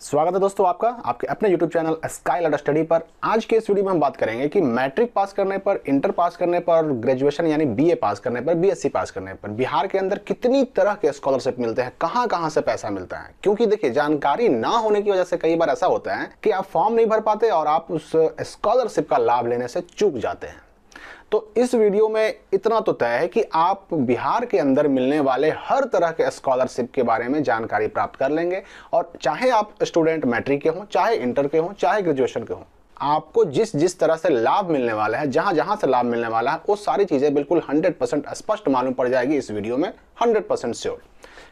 स्वागत है दोस्तों आपका आपके अपने YouTube channel sky ladder study पर। आज के इस वीडियो में हम बात करेंगे कि मैट्रिक पास करने पर, इंटर पास करने पर, ग्रेजुएशन यानी बीए पास करने पर, बीएससी पास करने पर बिहार के अंदर कितनी तरह के स्कॉलरशिप मिलते हैं, कहां कहां से पैसा मिलता है। क्योंकि देखिए, जानकारी ना होने की वजह से कई बार ऐसा होता है कि आप फॉर्म नहीं भर पाते और आप उस स्कॉलरशिप का लाभ लेने से चूक जाते हैं। तो इस वीडियो में इतना तो तय है कि आप बिहार के अंदर मिलने वाले हर तरह के स्कॉलरशिप के बारे में जानकारी प्राप्त कर लेंगे। और चाहे आप स्टूडेंट मैट्रिक के हों, चाहे इंटर के हों, चाहे ग्रेजुएशन के हों, आपको जिस जिस तरह से लाभ मिलने वाला है, जहां जहां से लाभ मिलने वाला है, वो सारी चीजें बिल्कुल 100% स्पष्ट मालूम पड़ जाएगी इस वीडियो में, 100% श्योर।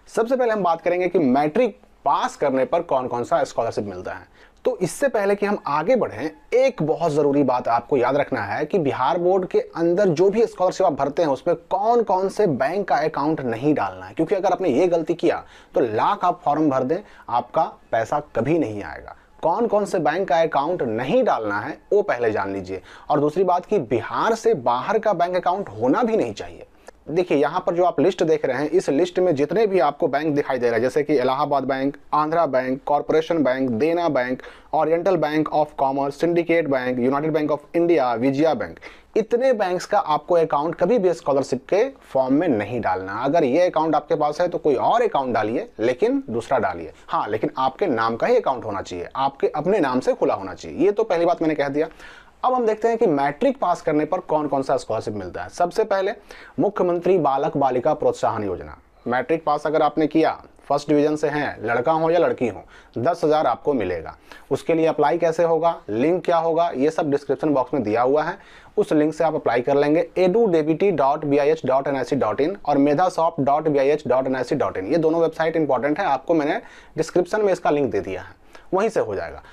सबसे पहले हम बात करेंगे कि मैट्रिक पास करने पर कौन कौन सा स्कॉलरशिप मिलता है। तो इससे पहले कि हम आगे बढ़ें, एक बहुत जरूरी बात आपको याद रखना है कि बिहार बोर्ड के अंदर जो भी स्कॉलरशिप आप भरते हैं उसमें कौन कौन से बैंक का अकाउंट नहीं डालना है। क्योंकि अगर आपने ये गलती किया तो लाख आप फॉर्म भर दें, आपका पैसा कभी नहीं आएगा। कौन कौन से बैंक का अकाउंट नहीं डालना है वो पहले जान लीजिए। और दूसरी बात कि बिहार से बाहर का बैंक अकाउंट होना भी नहीं चाहिए। देखिए, यहाँ पर जो आप लिस्ट देख रहे हैं, इस लिस्ट में जितने भी आपको बैंक दिखाई दे रहा है, जैसे कि Allahabad bank, Andhra bank, corporation bank, Dena bank, oriental bank of commerce, syndicate bank, united bank of India, Vijaya bank, इतने बैंक्स का आपको अकाउंट कभी भी स्कॉलरशिप के फॉर्म में नहीं डालना। अगर ये अकाउंट आपके पास है तो कोई और अकाउंट डालिए, लेकिन दूसरा डालिए। हाँ, लेकिन आपके नाम का ही अकाउंट होना चाहिए, आपके अपने नाम से खुला होना चाहिए। ये तो पहली बात मैंने कह दिया। अब हम देखते हैं कि मैट्रिक पास करने पर कौन कौन सा स्कॉलरशिप मिलता है। सबसे पहले मुख्यमंत्री बालक बालिका प्रोत्साहन योजना। मैट्रिक पास अगर आपने किया, फर्स्ट डिवीजन से हैं, लड़का हो या लड़की हो, 10,000 आपको मिलेगा। उसके लिए अप्लाई कैसे होगा, लिंक क्या होगा, ये सब डिस्क्रिप्शन बॉक्स में दिया हुआ है। उस लिंक से आप अप्लाई कर लेंगे। edubit.bih.nic.in और medasoft.bih.nic.in, ये दोनों वेबसाइट इंपॉर्टेंट है, आपको मैंने डिस्क्रिप्शन में इसका लिंक दे दिया है, वहीं से हो जाएगा।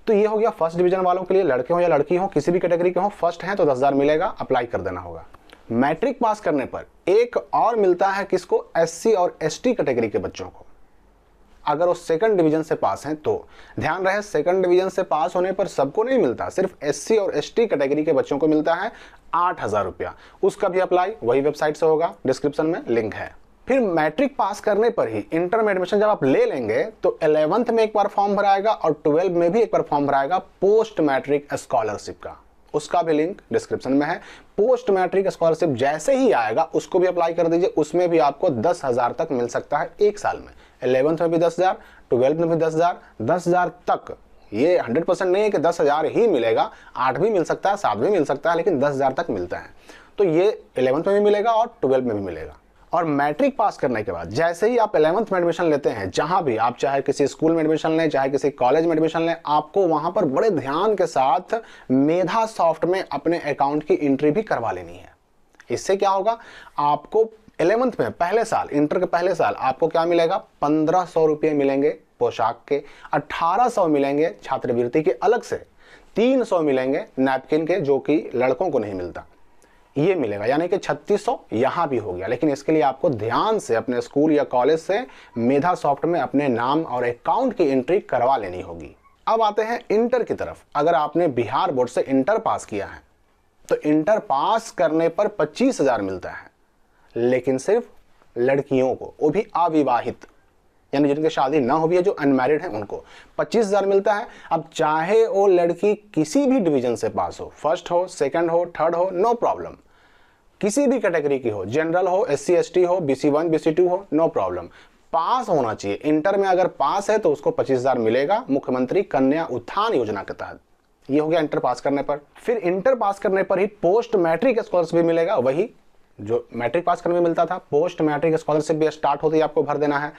तो ये हो गया फर्स्ट डिवीजन वालों के लिए, लड़के हो या लड़की हो, किसी भी कैटेगरी के हो, फर्स्ट हैं तो 10,000 मिलेगा, अप्लाई कर देना होगा। मैट्रिक पास करने पर एक और मिलता है, किसको, एससी और एसटी कैटेगरी के बच्चों को। अगर वो सेकंड डिवीजन से पास हैं तो ध्यान रहे, सेकंड डिवीजन से पास होने पर सबको नहीं मिलता, सिर्फ एससी और एसटी कैटेगरी के बच्चों को मिलता है 8,000 रुपया। उसका भी अप्लाई वही वेबसाइट से होगा, डिस्क्रिप्शन में लिंक है। फिर मैट्रिक पास करने पर ही इंटर में एडमिशन जब आप ले लेंगे तो 11th में एक बार फॉर्म भराएगा और 12 में भी एक बार फॉर्म भराएगा पोस्ट मैट्रिक स्कॉलरशिप का। उसका भी लिंक डिस्क्रिप्शन में है। पोस्ट मैट्रिक स्कॉलरशिप जैसे ही आएगा उसको भी अप्लाई कर दीजिए। उसमें भी आपको 10,000 तक मिल सकता है एक साल में। 11th में भी 10,000, 12th में भी 10,000, 10,000 तक। ये 100% नहीं है कि 10,000 ही मिलेगा, 8 भी मिल सकता है, 7 भी मिल सकता है, लेकिन 10,000 तक मिलता है। तो ये 11th में भी मिलेगा और 12th में भी मिलेगा। और मैट्रिक पास करने के बाद जैसे ही आप 11th में एडमिशन लेते हैं, जहां भी आप, चाहे किसी स्कूल में एडमिशन लें, चाहे किसी कॉलेज में एडमिशन लें, आपको वहां पर बड़े ध्यान के साथ मेधा सॉफ्ट में अपने अकाउंट की एंट्री भी करवा लेनी है। इससे क्या होगा, आपको 11th में पहले साल, इंटर के पहले साल आपको क्या मिलेगा, 1,500 रुपये मिलेंगे पोशाक के, 1,800 मिलेंगे छात्रवृत्ति के अलग से, 300 मिलेंगे नैपकिन के, जो कि लड़कों को नहीं मिलता, ये मिलेगा, यानी कि 3,600 यहां भी हो गया। लेकिन इसके लिए आपको ध्यान से अपने स्कूल या कॉलेज से मेधा सॉफ्ट में अपने नाम और अकाउंट की एंट्री करवा लेनी होगी। अब आते हैं इंटर की तरफ। अगर आपने बिहार बोर्ड से इंटर पास किया है तो इंटर पास करने पर 25,000 मिलता है, लेकिन सिर्फ लड़कियों को, वो भी अविवाहित, यानी जिनकी शादी ना हो भी है, जो अनमैरिड है, उनको 25,000 मिलता है। अब चाहे वो लड़की किसी भी डिवीजन से पास हो, फर्स्ट हो, सेकंड हो, थर्ड हो, नो प्रॉब्लम, किसी भी कैटेगरी की हो, जनरल हो, एससी एसटी हो, BC1 BC2 हो, नो प्रॉब्लम, पास होना चाहिए। इंटर में अगर पास है तो उसको 25,000 मिलेगा मुख्यमंत्री कन्या उत्थान योजना के तहत। ये हो गया इंटर पास करने पर। फिर इंटर पास करने पर ही पोस्ट मैट्रिक स्कॉलरशिप भी मिलेगा, वही जो मैट्रिक पास करने में मिलता था। पोस्ट मैट्रिक स्कॉलरशिप भी स्टार्ट होते ही आपको भर देना है।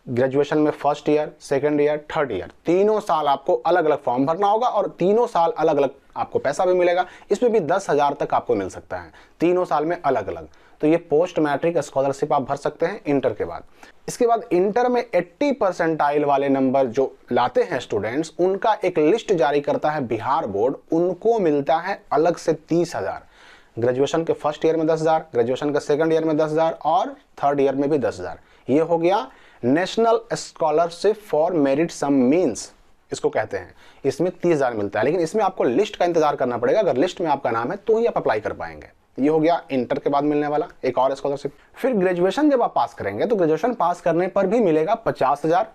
ग्रेजुएशन में first year, second year, third year, तीनों साल आपको अलग अलग फॉर्म भरना होगा और तीनों साल अलग अलग आपको पैसा भी मिलेगा। इसमें भी 10,000 तक आपको मिल सकता है, तीनों साल में अलग अलग। तो ये पोस्ट मैट्रिक स्कॉलरशिप आप भर सकते हैं इंटर के बाद। इसके बाद इंटर में 80 परसेंटाइल वाले नंबर जो लाते हैं स्टूडेंट्स, उनका एक लिस्ट जारी करता है बिहार बोर्ड, उनको मिलता है अलग से 30,000। ग्रेजुएशन के फर्स्ट ईयर में 10,000, ग्रेजुएशन के सेकंड ईयर में 10,000 और थर्ड ईयर में भी 10,000। ये हो गया national scholarship for merit cum means, इसको कहते हैं। इसमें 30,000 मिलता है, लेकिन इसमें आपको लिस्ट का इंतजार करना पड़ेगा। अगर लिस्ट में आपका नाम है तो ही आप अप्लाई कर पाएंगे। ये हो गया इंटर के बाद मिलने वाला एक और स्कॉलरशिप। फिर ग्रेजुएशन जब आप पास करेंगे तो ग्रेजुएशन पास करने पर भी मिलेगा 50,000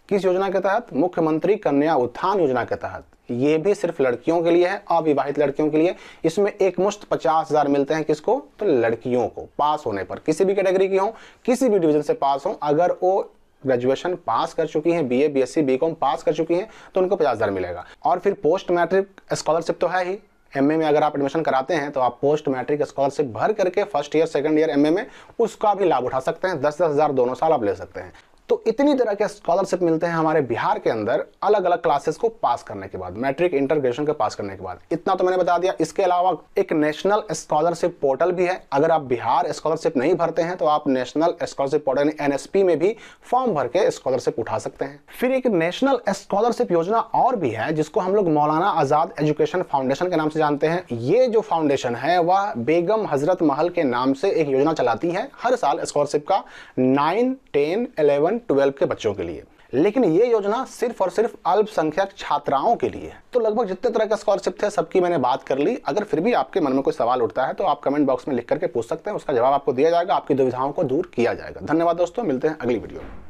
किस योजना के तहत? मुख्यमंत्री कन्या उत्थान योजना के तहत। ये भी सिर्फ लड़कियों के लिए है, अविवाहित लड़कियों के लिए। इसमें एक मुश्त 50,000 मिलते हैं। किसको? तो लड़कियों को पास होने पर, किसी भी कैटेगरी की हो, किसी भी डिवीजन से पास हो, अगर वो ग्रेजुएशन पास कर चुकी हैं, बीए, बीएससी, बीकॉम पास कर चुकी हैं, तो उनको 50,000 मिलेगा। और फिर पोस्ट मैट्रिक स्कॉलरशिप तो है ही। एमए में अगर आप एडमिशन कराते हैं तो आप पोस्ट मैट्रिक स्कॉलरशिप भर करके first year, second year MA में उसका भी लाभ उठा सकते हैं। 10,000 दोनों साल आप ले सकते हैं। तो इतनी तरह के स्कॉलरशिप मिलते हैं हमारे बिहार के अंदर अलग अलग क्लासेस को पास करने के बाद, मैट्रिक, इंटर, ग्रेजुएशन के पास करने के बाद। इतना तो मैंने बता दिया। इसके अलावा एक नेशनल स्कॉलरशिप पोर्टल भी है। अगर आप बिहार स्कॉलरशिप नहीं भरते हैं तो आप नेशनल स्कॉलरशिप पोर्टल एनएसपी में भी फॉर्म भर के स्कॉलरशिप उठा सकते हैं। फिर एक नेशनल स्कॉलरशिप योजना और भी है जिसको हम लोग मौलाना आजाद एजुकेशन फाउंडेशन के नाम से जानते हैं। ये जो फाउंडेशन है वह बेगम हजरत महल के नाम से एक योजना चलाती है हर साल स्कॉलरशिप का 9, 10, 11, 12 के बच्चों के लिए। लेकिन ये योजना सिर्फ और सिर्फ अल्पसंख्यक छात्राओं के लिए है। तो लगभग जितने तरह के स्कॉलरशिप थे सबकी मैंने बात कर ली। अगर फिर भी आपके मन में कोई सवाल उठता है तो आप कमेंट बॉक्स में लिख करके पूछ सकते हैं, उसका जवाब आपको दिया जाएगा, आपकी दुविधाओं को दूर किया जाएगा। धन्यवाद दोस्तों, मिलते हैं अगली वीडियो में।